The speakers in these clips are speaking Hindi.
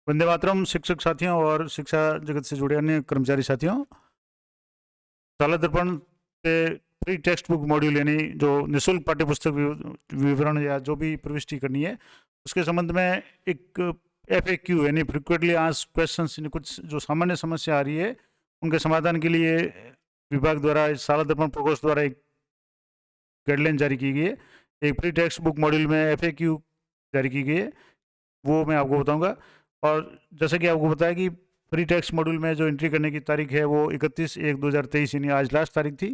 वंदे मातरम शिक्षक साथियों और शिक्षा जगत से जुड़े अन्य कर्मचारी साथियों। शाला दर्पण के फ्री टेक्स्ट बुक मॉड्यूल यानी जो निःशुल्क पाठ्य पुस्तक विवरण या जो भी प्रविष्टि करनी है उसके संबंध में एक FAQ यानी फ्रिक्वेंटली आस्क्ड क्वेश्चंस, कुछ जो सामान्य समस्या आ रही है उनके समाधान के लिए विभाग द्वारा शाला दर्पण प्रकोष्ठ द्वारा एक गाइडलाइन जारी की गई है। एक फ्री टेक्स्ट बुक मॉड्यूल में FAQ जारी की गई है, वो मैं आपको बताऊंगा। और जैसे कि आपको बताया कि फ्री टेक्स्ट मॉड्यूल में जो एंट्री करने की तारीख है वो 31/1/2023 यानी आज लास्ट तारीख थी,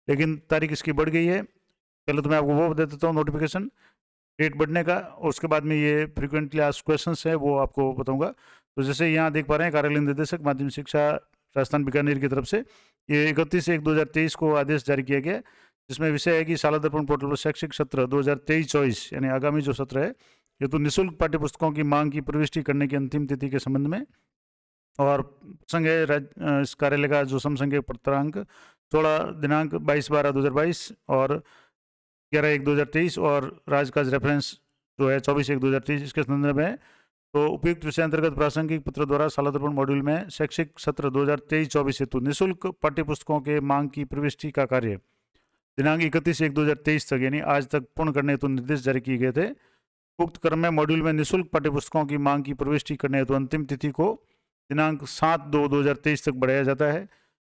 लेकिन तारीख इसकी बढ़ गई है। पहले तो मैं आपको वो बता देता हूँ नोटिफिकेशन डेट बढ़ने का, और उसके बाद में ये फ्रिक्वेंटली आस्क्ड क्वेश्चंस है वो आपको बताऊंगा। तो जैसे यहाँ देख पा रहे हैं, कार्यालय निदेशक माध्यमिक शिक्षा राजस्थान बीकानेर की तरफ से ये 31/1/2023 को आदेश जारी किया गया, जिसमें विषय है कि शाला दर्पण पोर्टल पर शैक्षिक सत्र 2023-24 यानी आगामी जो सत्र है ये तो निःशुल्क पाठ्य पुस्तकों की मांग की प्रविष्टि करने की अंतिम तिथि के संबंध में, और प्रसंग है इस कार्यालय का जो समसंख्यक पत्रांक 16 दिनांक 22/12/2022 और 11/1/2023 और राजकाज रेफरेंस जो है 24/1/2023 इसके संदर्भ में। तो उपयुक्त विषय अंतर्गत प्रासंगिक पत्र द्वारा शाला दर्पण मॉड्यूल में शैक्षिक सत्र 2023-24 हेतु निःशुल्क पाठ्य पुस्तकों के मांग की प्रविष्टि का कार्य दिनांक 31/1/2023 तक यानी आज तक पूर्ण करने हेतु निर्देश जारी किए गए थे। उक्त क्रम में मॉड्यूल में निःशुल्क पाठ्य पुस्तकों की मांग की प्रविष्टि करने हेतु अंतिम तिथि को दिनांक 7/2/2023 तक बढ़ाया जाता है।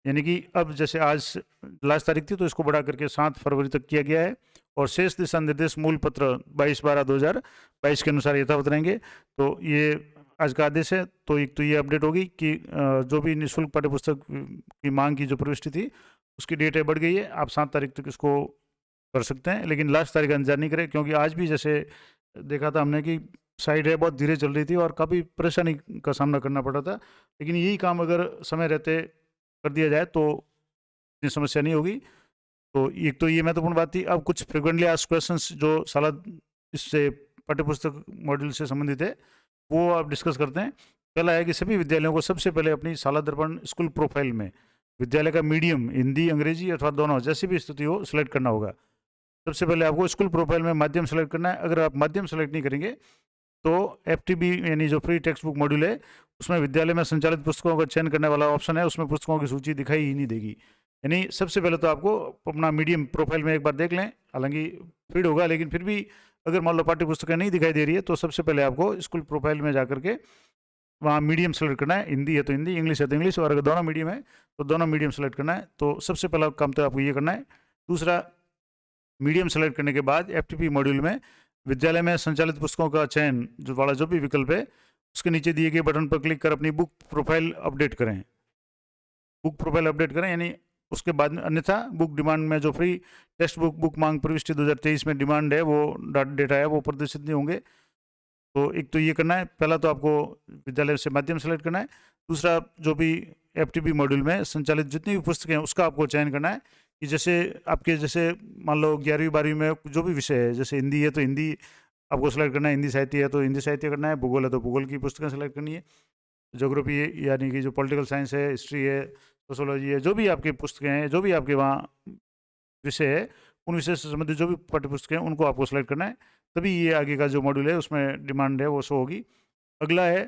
यानी कि अब जैसे आज लास्ट तारीख थी तो इसको बढ़ा करके 7 फरवरी तक किया गया है, और शेष दिशा निर्देश मूल पत्र 22/12/2022 के अनुसार यथावत रहेंगे। तो ये आज का आदेश है। तो एक तो ये अपडेट होगी कि जो भी निःशुल्क पाठ्य पुस्तक की मांग की जो प्रविष्टि थी उसकी डेट है बढ़ गई है, आप 7 तारीख तक इसको कर सकते हैं, लेकिन लास्ट तारीख का इंतजार नहीं करें, क्योंकि आज भी जैसे देखा था हमने कि साइड है बहुत धीरे चल रही थी और काफ़ी परेशानी का सामना करना पड़ रहा था। लेकिन यही काम अगर समय रहते कर दिया जाए तो इतनी समस्या नहीं होगी। तो एक तो ये महत्वपूर्ण बात थी। अब कुछ फ्रिक्वेंटली आस्क्ड क्वेश्चंस जो साला इससे पाठ्यपुस्तक मॉड्यूल से संबंधित है वो आप डिस्कस करते हैं। पहला है कि सभी विद्यालयों को सबसे पहले अपनी शाला दर्पण स्कूल प्रोफाइल में विद्यालय का मीडियम हिंदी अंग्रेजी अथवा दोनों जैसी भी स्थिति हो सिलेक्ट करना होगा। सबसे पहले आपको स्कूल प्रोफाइल में माध्यम सेलेक्ट करना है। अगर आप माध्यम सेलेक्ट नहीं करेंगे तो FTB यानी जो फ्री टेक्स्ट बुक मॉड्यूल है उसमें विद्यालय में संचालित पुस्तकों का चयन करने वाला ऑप्शन है, उसमें पुस्तकों की सूची दिखाई ही नहीं देगी। यानी सबसे पहले तो आपको अपना मीडियम प्रोफाइल में एक बार देख लें, हालांकि फीड होगा लेकिन फिर भी अगर मान लो पाठ्य पुस्तकें नहीं दिखाई दे रही है तो सबसे पहले आपको स्कूल प्रोफाइल में जाकर के वहाँ मीडियम सेलेक्ट करना है। हिंदी है तो हिंदी, इंग्लिश है तो इंग्लिश, और अगर दोनों मीडियम है तो दोनों मीडियम सेलेक्ट करना है। तो सबसे पहला काम तो आपको ये करना है। दूसरा, मीडियम सेलेक्ट करने के बाद FTP मॉड्यूल में विद्यालय में संचालित पुस्तकों का चयन जो वाला जो भी विकल्प है उसके नीचे दिए गए बटन पर क्लिक कर अपनी बुक प्रोफाइल अपडेट करें। बुक प्रोफाइल अपडेट करें यानी उसके बाद अन्यथा बुक डिमांड में जो फ्री टेक्स्ट बुक मांग प्रविष्टि 2023 में डिमांड है वो डेटा है वो प्रदर्शित नहीं होंगे। तो एक तो ये करना है, पहला तो आपको विद्यालय से माध्यम सेलेक्ट करना है। दूसरा, जो भी FTP मॉड्यूल में संचालित जितनी भी पुस्तकें हैं उसका आपको चयन करना है कि जैसे आपके जैसे मान लो 11वीं 12वीं में जो भी विषय है, जैसे हिंदी है तो हिंदी आपको सेलेक्ट करना है, हिंदी साहित्य है तो हिंदी साहित्य करना है, भूगोल है तो भूगोल की पुस्तकें सेलेक्ट करनी है, ज्योग्राफी है यानी कि जो पॉलिटिकल साइंस है, हिस्ट्री है, सोशोलॉजी है, जो भी आपकी पुस्तकें हैं, जो भी आपके वहाँ विषय है उन विषय से संबंधित जो भी पाठ्य पुस्तकें हैं उनको आपको सेलेक्ट करना है, तभी ये आगे का जो मॉड्यूल है उसमें डिमांड है वो शो होगी। अगला है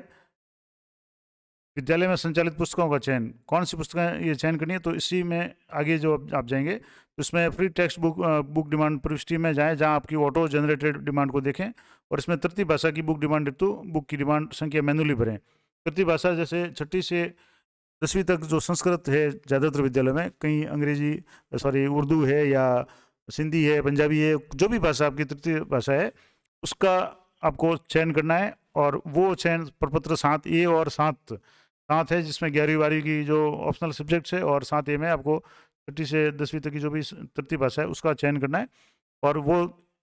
विद्यालय में संचालित पुस्तकों का चयन, कौन सी पुस्तकें ये चयन करनी है। तो इसी में आगे जो आप जाएंगे तो इसमें फ्री टेक्स्ट बुक डिमांड प्रविष्टि में जाएं, जहां आपकी ऑटो जनरेटेड डिमांड को देखें और इसमें तृतीय भाषा की बुक डिमांड हेतु बुक की डिमांड संख्या मैनुअली भरें। तृतीय भाषा जैसे 6ठी से 10वीं तक जो संस्कृत है ज़्यादातर विद्यालय में, कहीं अंग्रेजी उर्दू है या सिंधी है, पंजाबी है, जो भी भाषा आपकी तृतीय भाषा है उसका आपको चयन करना है। और वो चयन प्रपत्र 7A और 7 है जिसमें 11वीं 12वीं की जो ऑप्शनल सब्जेक्ट्स है, और 7A में आपको 6ठी से 10वीं तक की जो भी तृतीय भाषा है उसका चयन करना है। और वो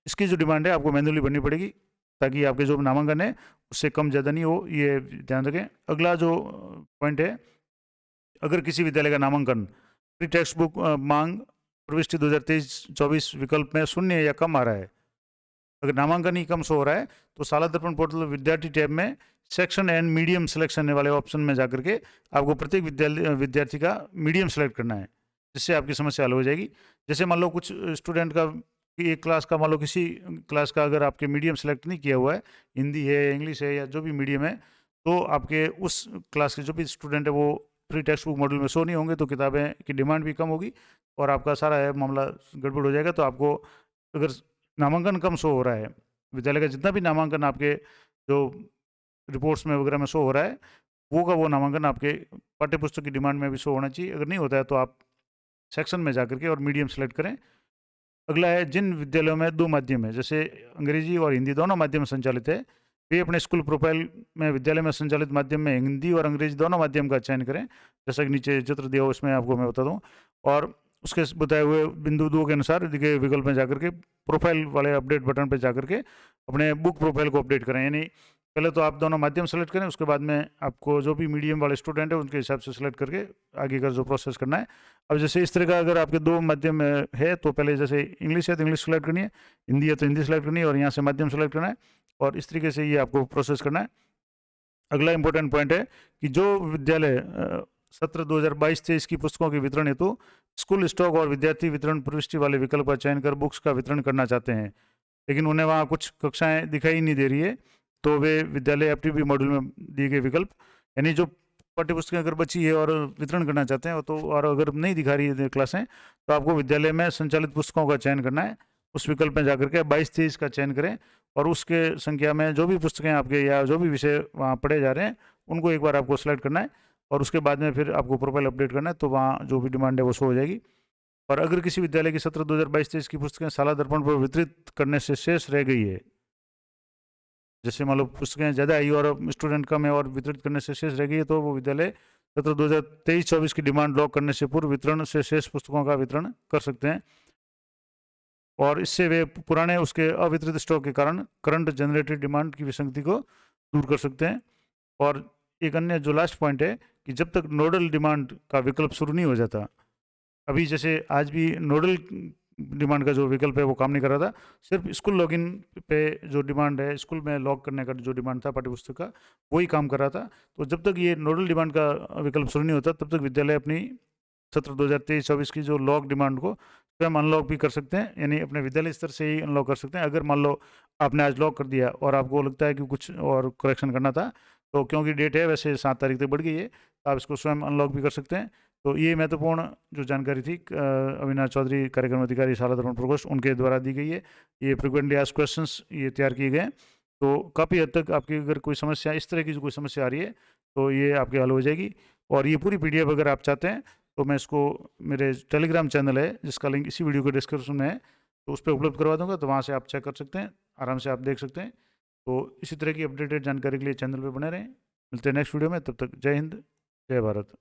इसकी जो डिमांड है आपको मैनुअली भरनी पड़ेगी ताकि आपके जो नामांकन है उससे कम ज़्यादा नहीं हो, ये ध्यान रखें। अगला जो पॉइंट है, अगर किसी विद्यालय का नामांकन फ्री टेक्स्ट बुक मांग प्रविष्टि 2023-24 विकल्प में 0 या कम आ रहा है, अगर नामांकन ही कम शो हो रहा है तो शाला दर्पण पोर्टल विद्यार्थी टैब में सेक्शन एंड मीडियम सिलेक्शन वाले ऑप्शन में जाकर के आपको प्रत्येक विद्यार्थी का मीडियम सेलेक्ट करना है, जिससे आपकी समस्या हल हो जाएगी। जैसे मान लो कुछ स्टूडेंट का एक क्लास का, मान लो किसी क्लास का अगर आपके मीडियम सेलेक्ट नहीं किया हुआ है, हिंदी है, इंग्लिश है या जो भी मीडियम है, तो आपके उस क्लास के जो भी स्टूडेंट है वो प्री टेक्स्ट बुक मॉड्यूल में शो नहीं होंगे, तो किताबें की डिमांड भी कम होगी और आपका सारा है मामला गड़बड़ हो जाएगा। तो आपको अगर नामांकन कम शो हो रहा है, विद्यालय का जितना भी नामांकन आपके जो रिपोर्ट्स में वगैरह में शो हो रहा है, वो का वो नामांकन आपके पाठ्य पुस्तक की डिमांड में भी शो होना चाहिए। अगर नहीं होता है तो आप सेक्शन में जाकर के और मीडियम सेलेक्ट करें। अगला है जिन विद्यालयों में 2 माध्यम है, जैसे अंग्रेजी और हिंदी दोनों माध्यम संचालित है, वे अपने स्कूल प्रोफाइल में विद्यालय में संचालित माध्यम में हिंदी और अंग्रेजी दोनों माध्यम का चयन करें। जैसा कि नीचे चित्र दिया हो उसमें आपको मैं बता दूं, और उसके बताए हुए बिंदु 2 के अनुसार दिए विकल्प में जाकर के प्रोफाइल वाले अपडेट बटन पर जाकर के अपने बुक प्रोफाइल को अपडेट करें। यानी पहले तो आप दोनों माध्यम सेलेक्ट करें, उसके बाद में आपको जो भी मीडियम वाले स्टूडेंट है उनके हिसाब से सेलेक्ट करके आगे का जो प्रोसेस करना है। अब जैसे इस तरह का अगर आपके 2 माध्यम है तो पहले जैसे इंग्लिश है तो इंग्लिश सेलेक्ट करनी है, हिंदी है तो हिंदी सेलेक्ट करनी है और यहाँ से माध्यम सेलेक्ट करना है, और इस तरीके से ये आपको प्रोसेस करना है। अगला इंपॉर्टेंट पॉइंट है कि जो विद्यालय सत्र 2022-23 की पुस्तकों के वितरण हेतु स्कूल स्टॉक और विद्यार्थी वितरण प्रविष्टि वाले विकल्प का चयन कर बुक्स का वितरण करना चाहते हैं, लेकिन उन्हें वहाँ कुछ कक्षाएं दिखाई नहीं दे रही है, तो वे विद्यालय एफटीपी मॉड्यूल में दिए गए विकल्प, यानी जो पाठ्य पुस्तकें अगर बची है और वितरण करना चाहते हैं तो, और अगर नहीं दिखा रही है क्लासें, तो आपको विद्यालय में संचालित पुस्तकों का चयन करना है। उस विकल्प में जाकर के 22-23 का चयन करें और उसके संख्या में जो भी पुस्तकें आपके या जो भी विषय वहाँ पढ़े जा रहे हैं उनको एक बार आपको सेलेक्ट करना है, और उसके बाद में फिर आपको प्रोफाइल अपडेट करना है, तो वहाँ जो भी डिमांड है वो शो हो जाएगी। और अगर किसी विद्यालय की सत्र 2022-23 की पुस्तकें साला दर्पण पर वितरित करने से शेष रह गई है, जैसे मान लो पुस्तकें ज़्यादा आई और स्टूडेंट कम है और वितरित करने से शेष रह गई है, तो वो विद्यालय सत्र 2023-24 की डिमांड लॉक करने से पूर्व वितरण से शेष पुस्तकों का वितरण कर सकते हैं, और इससे वे पुराने उसके अवितरित स्टॉक के कारण करंट जनरेटेड डिमांड की विसंगति को दूर कर सकते हैं। और एक अन्य जो लास्ट पॉइंट है कि जब तक नोडल डिमांड का विकल्प शुरू नहीं हो जाता, अभी जैसे आज भी नोडल डिमांड का जो विकल्प है वो काम नहीं कर रहा था, सिर्फ स्कूल लॉगिन पे जो डिमांड है, स्कूल में लॉग करने का जो डिमांड था पाठ्यपुस्तक का, वही काम कर रहा था। तो जब तक ये नोडल डिमांड का विकल्प शुरू नहीं होता तब तक विद्यालय अपनी सत्र 2023-24 की जो लॉक डिमांड को स्वयं अनलॉक भी कर सकते हैं, यानी अपने विद्यालय स्तर से ही अनलॉक कर सकते हैं। अगर मान लो आपने आज लॉक कर दिया और आपको लगता है कि कुछ और करेक्शन करना था, तो क्योंकि डेट है वैसे 7 तारीख तक बढ़ गई है, तो आप इसको स्वयं अनलॉक भी कर सकते हैं। तो ये महत्वपूर्ण जो जानकारी थी अविनाश चौधरी कार्यक्रम अधिकारी शाला दर्पण प्रकोष्ठ उनके द्वारा दी गई है। ये फ्रिक्वेंटली आस्क्ड क्वेश्चंस ये तैयार किए गए हैं, तो काफ़ी हद तक आपकी अगर कोई समस्या इस तरह की जो कोई समस्या आ रही है तो ये आपके हल हो जाएगी। और ये पूरी पीडीएफ अगर आप चाहते हैं तो मैं इसको मेरे टेलीग्राम चैनल है जिसका लिंक इसी वीडियो के डिस्क्रिप्शन में है, तो उस पर उपलब्ध करवा दूंगा, तो वहाँ से आप चेक कर सकते हैं, आराम से आप देख सकते हैं। तो इसी तरह की अपडेटेड जानकारी के लिए चैनल पर बने रहें। मिलते हैं नेक्स्ट वीडियो में, तब तक जय हिंद, जय भारत।